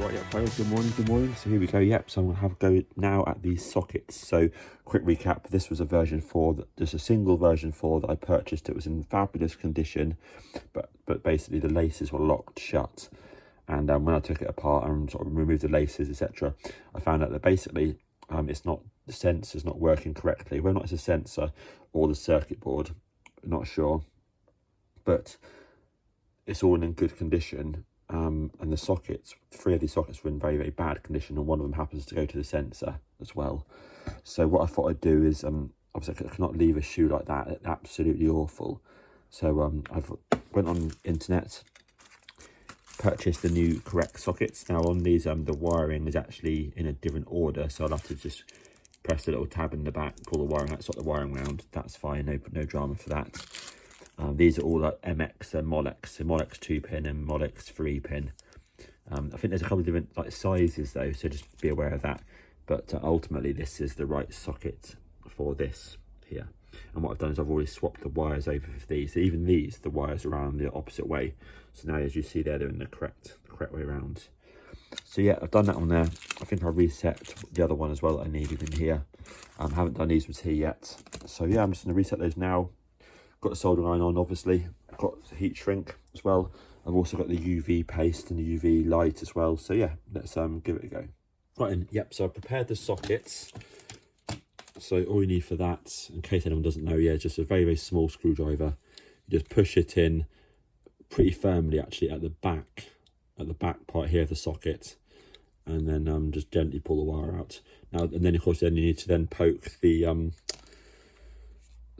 Right, yeah, hello, good morning, good morning. So here we go, yep, so I'm going to have a go now at these sockets. So, quick recap, this was a version 4, just a single version 4 that I purchased. It was in fabulous condition, but basically the laces were locked shut. And when I took it apart and sort of removed the laces, etc., I found out that basically it's not, the sensor's not working correctly. Whether or not it's a sensor or the circuit board, I'm not sure, but it's all in good condition. And the sockets, 3 of these sockets were in very, very bad condition, and one of them happens to go to the sensor as well. So what I thought I'd do is, obviously I cannot leave a shoe like that, it's absolutely awful. So I've went on internet, purchased the new correct sockets. Now on these, the wiring is actually in a different order, so I'll have to just press the little tab in the back, pull the wiring out, swap the wiring around. That's fine, no drama for that. These are all like MX and Molex, so Molex 2-pin and Molex 3-pin. I think there's a couple of different like sizes though, so just be aware of that. But ultimately this is the right socket for this here. And what I've done is I've already swapped the wires over for these. So even these, the wires are around the opposite way. So now as you see there, they're in the correct way around. So yeah, I've done that one there. I think I reset the other one as well that I needed in here. Haven't done these ones here yet. So yeah, I'm just going to reset those now. Got the soldering iron on, obviously. I've got the heat shrink as well. I've also got the UV paste and the UV light as well. So yeah, let's give it a go. Right, and yep, so I've prepared the sockets. So all you need for that, in case anyone doesn't know, yeah, just a very, very small screwdriver. You just push it in pretty firmly actually at the back part here of the socket, and then just gently pull the wire out. Now, and then of course then you need to then poke the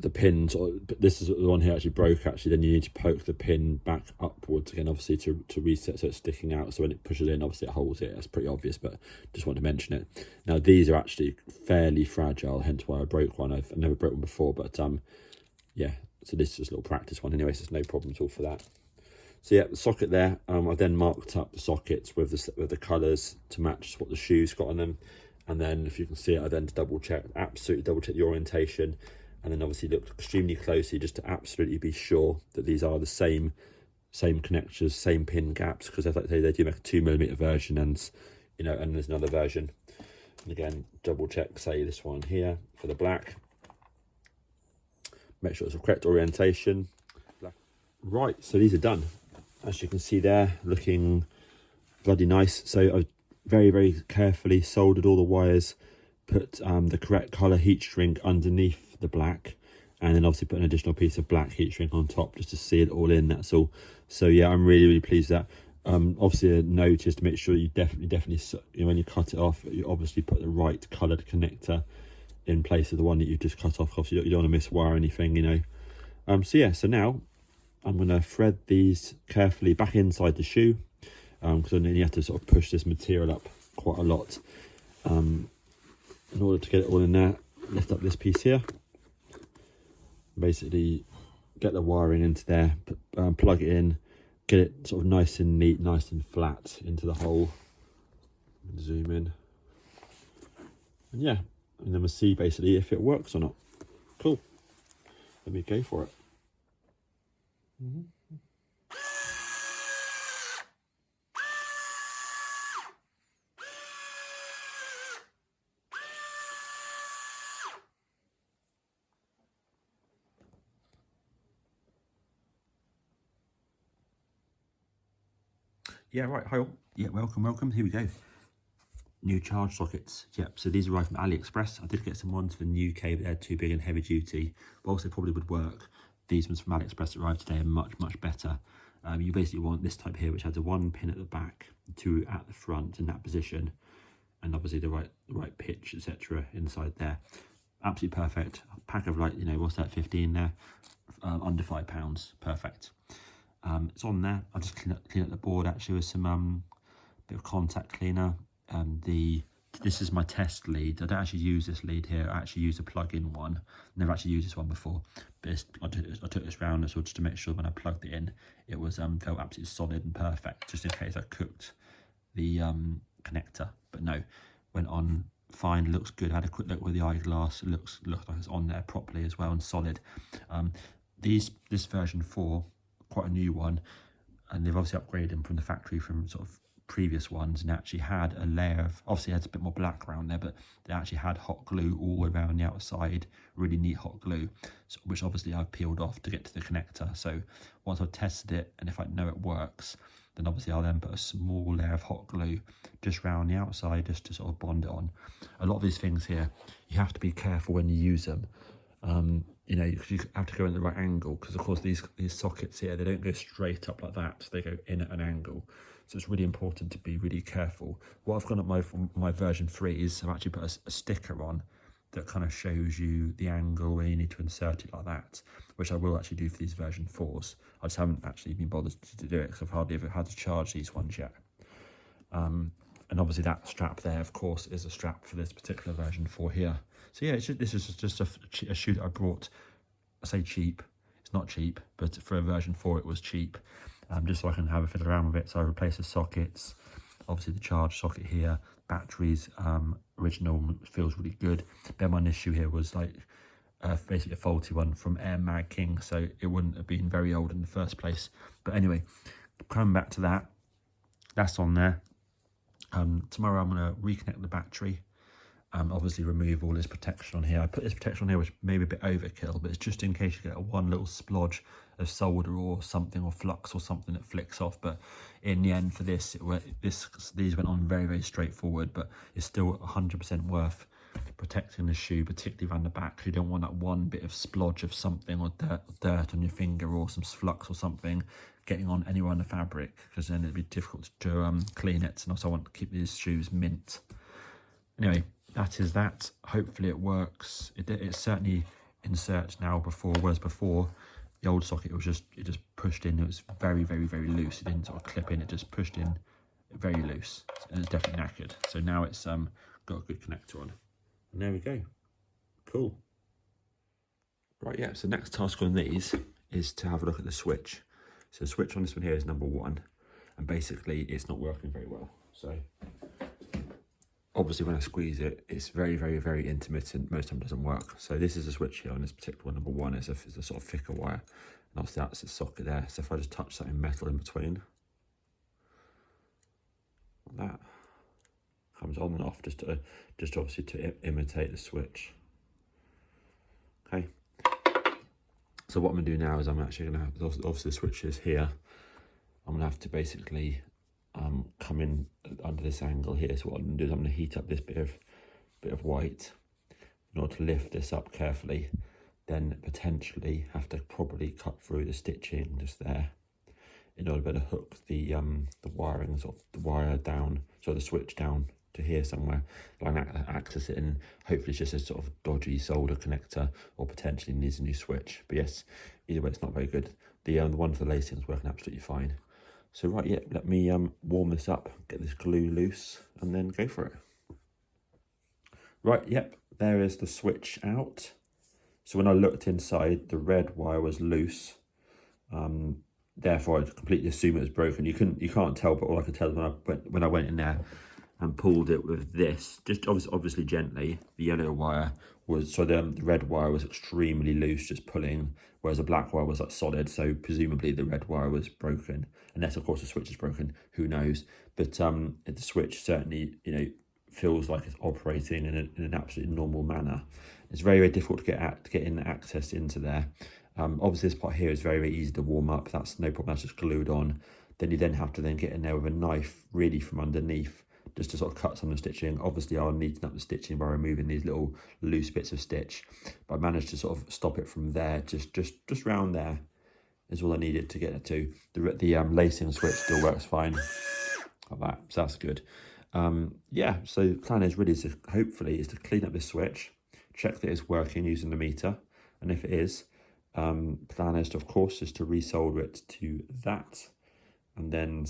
pins, or this is the one here actually broke actually, then you need to poke the pin back upwards again, obviously to reset so it's sticking out, so when it pushes in obviously it holds it. That's pretty obvious, but just want to mention it. Now these are actually fairly fragile, hence why I broke one. I've never broke one before, but yeah, so this is just a little practice one anyway, so there's no problem at all for that. So yeah, the socket there, I've then marked up the sockets with the colours to match what the shoe's got on them, and then if you can see it, I then absolutely double check the orientation, and then obviously look extremely closely just to absolutely be sure that these are the same connectors, same pin gaps, because as I say, they do make a 2mm version, and you know, and there's another version. And again, double check, say this one here for the black. Make sure it's the correct orientation. Right, so these are done. As you can see there, looking bloody nice. So I've very, very carefully soldered all the wires, put the correct colour heat shrink underneath the black, and then obviously put an additional piece of black heat shrink on top just to seal it all in, that's all. So yeah, I'm really, really pleased with that. Obviously a note is to make sure you definitely, you know, when you cut it off, you obviously put the right coloured connector in place of the one that you just cut off. Obviously you don't want to miswire anything, you know. So yeah, so now I'm going to thread these carefully back inside the shoe, because then you have to sort of push this material up quite a lot in order to get it all in there. Lift up this piece here, basically get the wiring into there, plug it in, get it sort of nice and neat, nice and flat into the hole. Zoom in, and yeah, and then we'll see basically if it works or not. Cool, let me go for it. Yeah, right, hi all. Yeah, welcome, here we go. New charge sockets. Yep, so these arrived from AliExpress. I did get some ones from the UK, but they're too big and heavy duty, but also probably would work. These ones from AliExpress that arrived today are much, much better. You basically want this type here, which has a 1 pin at the back, 2 at the front in that position, and obviously the right pitch, etc. inside there. Absolutely perfect. A pack of, like, you know, what's that, 15 there, under £5, perfect. It's on there. I'll just clean up the board actually with some bit of contact cleaner. This is my test lead. I don't actually use this lead here. I actually use a plug-in one. Never actually used this one before, but I took this round as well just to make sure when I plugged it in, it was felt absolutely solid and perfect, just in case I cooked the connector. But no, went on fine, looks good. I had a quick look with the eyeglass. It looks like it's on there properly as well and solid. This version 4, quite a new one, and they've obviously upgraded them from the factory from sort of previous ones, and actually had a layer of, obviously it had a bit more black around there, but they actually had hot glue all around the outside, really neat hot glue, so, which obviously I've peeled off to get to the connector. So once I've tested it, and if I know it works, then obviously I'll then put a small layer of hot glue just around the outside, just to sort of bond it on. A lot of these things here, you have to be careful when you use them. You know, because you have to go in the right angle, because of course these sockets here, they don't go straight up like that, they go in at an angle. So it's really important to be really careful. What I've done at my version 3 is I've actually put a sticker on that kind of shows you the angle where you need to insert it like that, which I will actually do for these version 4s. I just haven't actually been bothered to do it because I've hardly ever had to charge these ones yet. And obviously that strap there, of course, is a strap for this particular version 4 here. So yeah, this is just a shoe that I brought. I say cheap, it's not cheap, but for a version 4 it was cheap. Just so I can have a fiddle around with it. So I replaced the sockets, obviously the charge socket here, batteries, original, feels really good. Bear in mind this shoe here was like basically a faulty one from Air Mag King, so it wouldn't have been very old in the first place. But anyway, coming back to that, that's on there. Tomorrow I'm going to reconnect the battery. Obviously remove all this protection on here. I put this protection on here, which may be a bit overkill, but it's just in case you get one little splodge of solder or something, or flux or something that flicks off. But in the end, for this, these went on very, very straightforward, but it's still 100% worth protecting the shoe, particularly around the back. You don't want that one bit of splodge of something, or dirt on your finger, or some flux or something getting on anywhere on the fabric, because then it'd be difficult to clean it. And also I want to keep these shoes mint. Anyway, that is that. Hopefully it works. It certainly inserts now, whereas before the old socket it just pushed in. It was very, very, very loose. It didn't sort of clip in, it just pushed in very loose, and it's definitely knackered. So now it's got a good connector on, and there we go. Cool. Right, yeah, so next task on these is to have a look at the switch. So the switch on this one here is number 1, and basically it's not working very well. So obviously when I squeeze it, it's very, very, very intermittent. Most of the time it doesn't work. So this is a switch here on this particular one. Number 1 is a sort of thicker wire, and obviously that's the socket there. So if I just touch something metal in between, like that, comes on and off, just obviously to imitate the switch. Okay. So what I'm going to do now is I'm actually going to have, obviously the switch is here, I'm going to have to basically come in under this angle here. So what I'm going to do is I'm going to heat up this bit of white in order to lift this up carefully, then potentially have to probably cut through the stitching just there in order to better hook the wiring, sort of the wire down, so the switch down to here somewhere, like access it, and hopefully it's just a sort of dodgy solder connector, or potentially needs a new switch. But yes, either way it's not very good. The one for the lacing is working absolutely fine. So right, yeah, let me warm this up, get this glue loose, and then go for it. Right, yep, there is the switch out. So when I looked inside, the red wire was loose. Therefore I completely assume it was broken. You can't tell, but all I could tell when I went in there and pulled it with this, just obviously gently, the yellow wire was, so the red wire was extremely loose, just pulling, whereas the black wire was like solid, so presumably the red wire was broken, unless of course the switch is broken, who knows. But the switch certainly, you know, feels like it's operating in an absolutely normal manner. It's very, very difficult to get in access into there. Obviously this part here is very, very easy to warm up, that's no problem, that's just glued on. Then you then have to get in there with a knife really from underneath, just to sort of cut some of the stitching. Obviously I'll neaten up the stitching by removing these little loose bits of stitch, but I managed to sort of stop it from there, just round there is all I needed to get it to. The lacing switch still works fine, like that, so that's good. Yeah, so the plan is really hopefully to clean up this switch, check that it's working using the meter, and if it is, plan is to, of course, is to resolder it to that, and then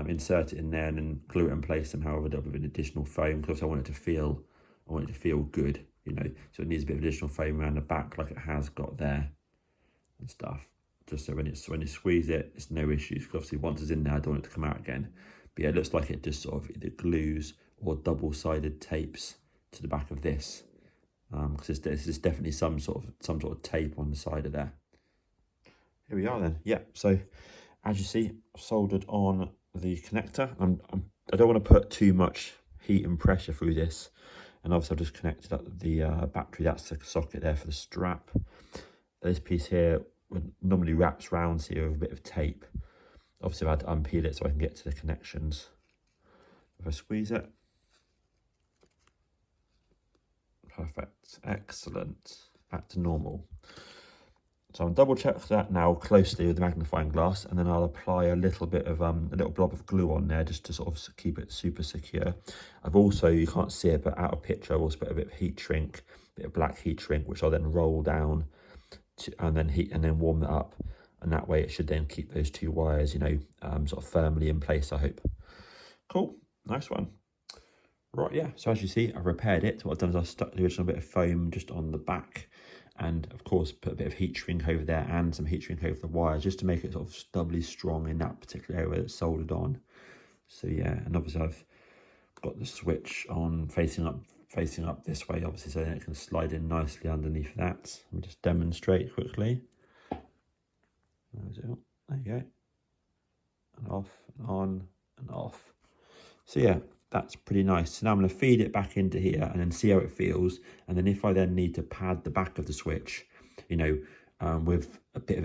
insert it in there and then glue it in place somehow with an additional foam, because I want it to feel good, you know, so it needs a bit of additional foam around the back like it has got there and stuff, just so when you squeeze it, it's no issues, because obviously once it's in there I don't want it to come out again. But yeah, it looks like it just sort of either glues or double-sided tapes to the back of this, because there's definitely some sort of tape on the side of there. Here we are then. Yeah, so as you see, I've soldered on the connector. I'm I don't want to put too much heat and pressure through this. And obviously I've just connected up the battery. That's the socket there for the strap. This piece here normally wraps round here with a bit of tape. Obviously I've had to unpeel it so I can get to the connections. If I squeeze it. Perfect, excellent, back to normal. So I'll double check that now closely with the magnifying glass, and then I'll apply a little bit of a little blob of glue on there just to sort of keep it super secure. I've also, you can't see it, but out of picture, I've also put a bit of heat shrink, a bit of black heat shrink, which I'll then roll down and then warm that up, and that way it should then keep those two wires, you know, sort of firmly in place, I hope. Cool, nice one. Right, yeah, so as you see, I've repaired it. So what I've done is I've stuck the original bit of foam just on the back, and of course put a bit of heat shrink over there and some heat shrink over the wires just to make it sort of doubly strong in that particular area where it's soldered on. So yeah, and obviously I've got the switch on facing up this way, obviously, so then it can slide in nicely underneath that. Let me just demonstrate quickly. There you go. And off, and on, and off. So yeah, that's pretty nice. So now I'm going to feed it back into here and then see how it feels. And then if I then need to pad the back of the switch, you know, with a bit of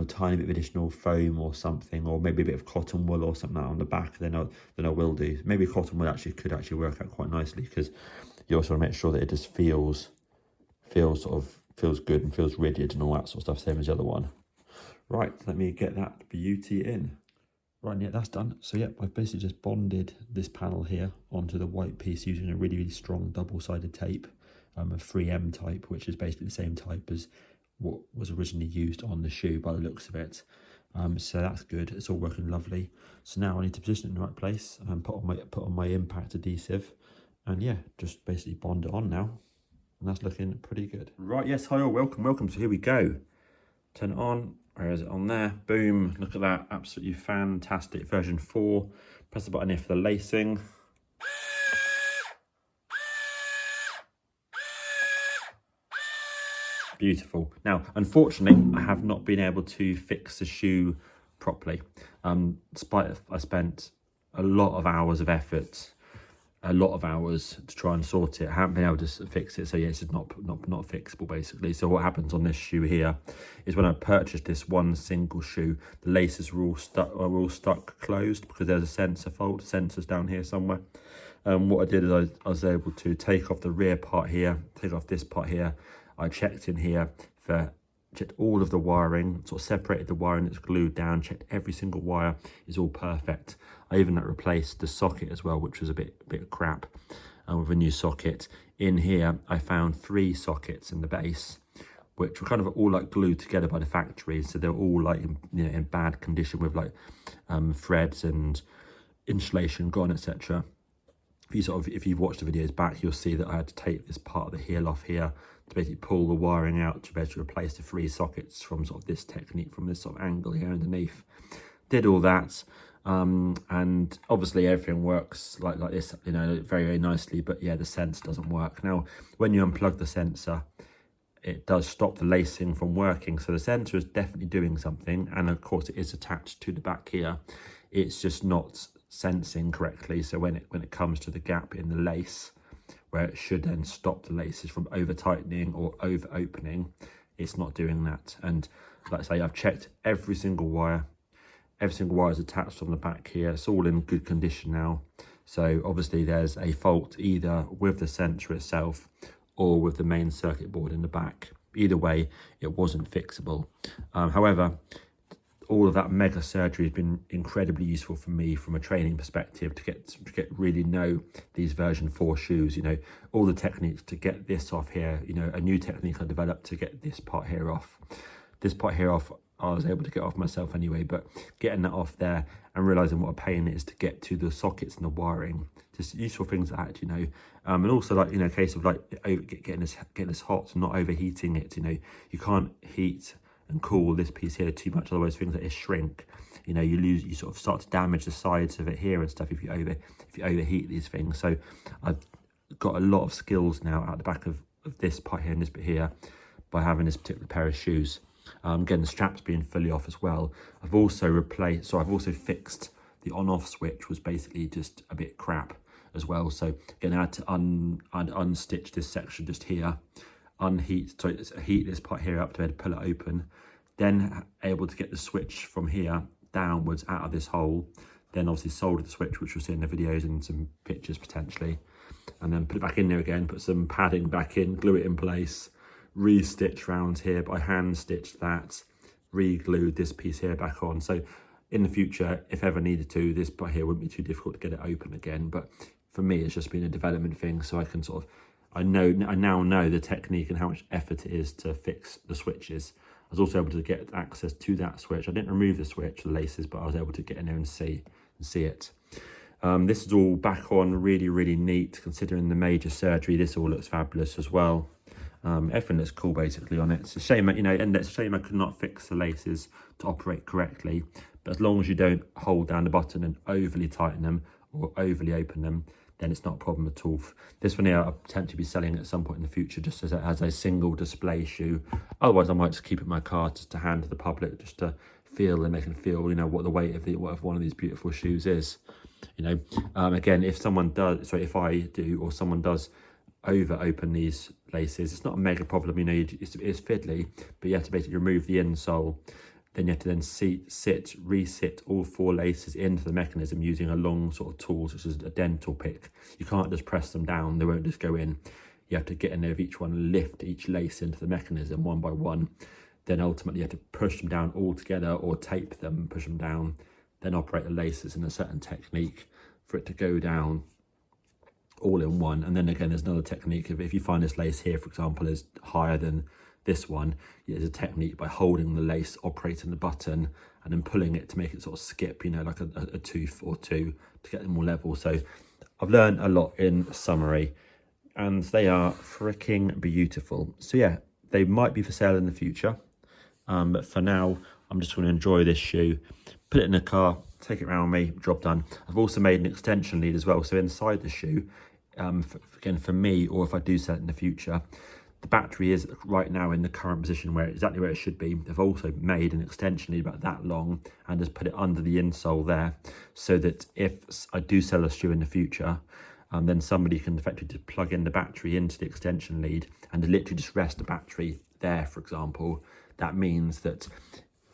tiny bit of additional foam or something, or maybe a bit of cotton wool or something on the back, then I will do. Maybe cotton wool could actually work out quite nicely, because you also want to make sure that it just feels good and feels rigid and all that sort of stuff, same as the other one. Right, let me get that beauty in. Right, yeah, that's done. So yeah, I've basically just bonded this panel here onto the white piece using a really, really strong double-sided tape, a 3M type, which is basically the same type as what was originally used on the shoe by the looks of it. So that's good. It's all working lovely. So now I need to position it in the right place and put on my impact adhesive, and yeah, just basically bond it on now. And that's looking pretty good. Right, yes, hi all, welcome. So here we go. Turn it on. Where is it? On there? Boom. Look at that. Absolutely fantastic. Version 4. Press the button here for the lacing. Beautiful. Now, unfortunately, I have not been able to fix the shoe properly. Despite I spent a lot of hours of effort, a lot of hours to try and sort it. I haven't been able to fix it, so yeah, it's not fixable basically. So what happens on this shoe here is when I purchased this one single shoe, the laces were all stuck closed because there's a sensor fault. Sensors down here somewhere. What I did is I was able to take off the rear part here, take off this part here. I checked in here checked all of the wiring, sort of separated the wiring that's glued down, checked every single wire is all perfect. I even replaced the socket as well, which was a bit crap, with a new socket. In here, I found 3 sockets in the base, which were kind of all like glued together by the factory. So they're all like in bad condition with like threads and insulation gone, etc. If you've watched the videos back, you'll see that I had to take this part of the heel off here to basically pull the wiring out to be able to replace the 3 sockets from sort of this technique, from this sort of angle here underneath. Did all that, and obviously everything works like this, you know, very, very nicely. But yeah, the sensor doesn't work. Now, when you unplug the sensor, it does stop the lacing from working. So the sensor is definitely doing something, and of course it is attached to the back here. It's just not sensing correctly. So when it comes to the gap in the lace, where it should then stop the laces from over tightening or over opening, it's not doing that. And like I say, I've checked every single wire. Every single wire is attached on the back here. It's all in good condition now. So obviously there's a fault either with the sensor itself or with the main circuit board in the back. Either way, it wasn't fixable. However, all of that mega surgery has been incredibly useful for me from a training perspective to get really know these version 4 shoes, you know, all the techniques to get this off here, you know, a new technique I developed to get this part here off. This part here off, I was able to get off myself anyway, but getting that off there and realizing what a pain it is to get to the sockets and the wiring, just useful things like that, you know. And also, like, you know, a case of like getting this hot and not overheating it. You know, you can't heat and cool this piece here too much, otherwise things like this shrink. You know, you sort of start to damage the sides of it here and stuff if you overheat these things. So I've got a lot of skills now out the back of this part here and this bit here by having this particular pair of shoes. Again, the straps being fully off as well. I've also fixed the on-off switch was basically just a bit crap as well. So again, I had to unstitch this section just here, heat this part here up to be able to pull it open, then able to get the switch from here downwards out of this hole, then obviously soldered the switch, which you'll see in the videos and some pictures potentially, and then put it back in there again, put some padding back in, glue it in place, re-stitch round here, but I hand stitched that, re-glued this piece here back on. So in the future, if ever needed to, this part here wouldn't be too difficult to get it open again. But for me, it's just been a development thing, so I can sort of, I now know the technique and how much effort it is to fix the switches. I was also able to get access to that switch. I didn't remove the switch, the laces, but I was able to get in there and see it. This is all back on, really, really neat, considering the major surgery. This all looks fabulous as well. Everything looks cool basically on it. It's a shame, you know, and it's a shame I could not fix the laces to operate correctly. But as long as you don't hold down the button and overly tighten them or overly open them, then it's not a problem at all. This one here I'll potentially be selling at some point in the future just as a single display shoe. Otherwise I might just keep it in my car just to hand to the public, just to feel and make them feel, you know, what the weight of one of these beautiful shoes is. You know, again, if I do or someone does over open these laces, it's not a mega problem, you know, it's fiddly, but you have to basically remove the insole, then you have to then resit all 4 laces into the mechanism using a long sort of tool such as a dental pick. You can't just press them down, they won't just go in. You have to get in there with each one, lift each lace into the mechanism one by one, then ultimately you have to push them down all together or tape them, push them down, then operate the laces in a certain technique for it to go down all in one. And then again, there's another technique of, if you find this lace here, for example, is higher than this one, there's a technique by holding the lace, operating the button, and then pulling it to make it sort of skip, you know, like a tooth or two to get them more level. So I've learned a lot in summary, and they are freaking beautiful. So yeah, they might be for sale in the future, but for now, I'm just going to enjoy this shoe, put it in the car, take it around with me, job done. I've also made an extension lead as well. So inside the shoe, again, for me, or if I do sell it in the future, the battery is right now in the current position exactly where it should be. I've also made an extension lead about that long and just put it under the insole there, so that if I do sell a shoe in the future, then somebody can effectively just plug in the battery into the extension lead and literally just rest the battery there, for example. That means that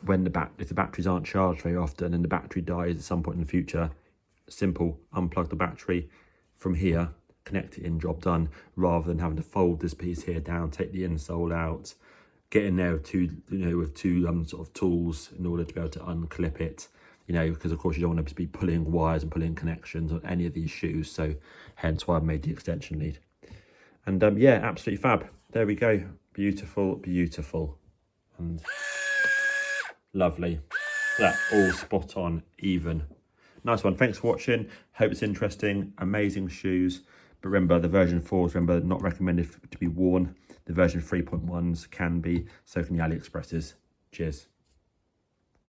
when if the batteries aren't charged very often and the battery dies at some point in the future, simple, unplug the battery from here, connect it in, job done, rather than having to fold this piece here down, take the insole out, get in there with two sort of tools in order to be able to unclip it, you know, because of course you don't want to be pulling wires and pulling connections on any of these shoes. So hence why I've made the extension lead. And yeah, absolutely fab. There we go. Beautiful, beautiful. And lovely. That all spot on, even. Nice one. Thanks for watching. Hope it's interesting. Amazing shoes. But remember, the version 4s, remember, not recommended to be worn. The version 3.1s can be. So can the AliExpresses. Cheers.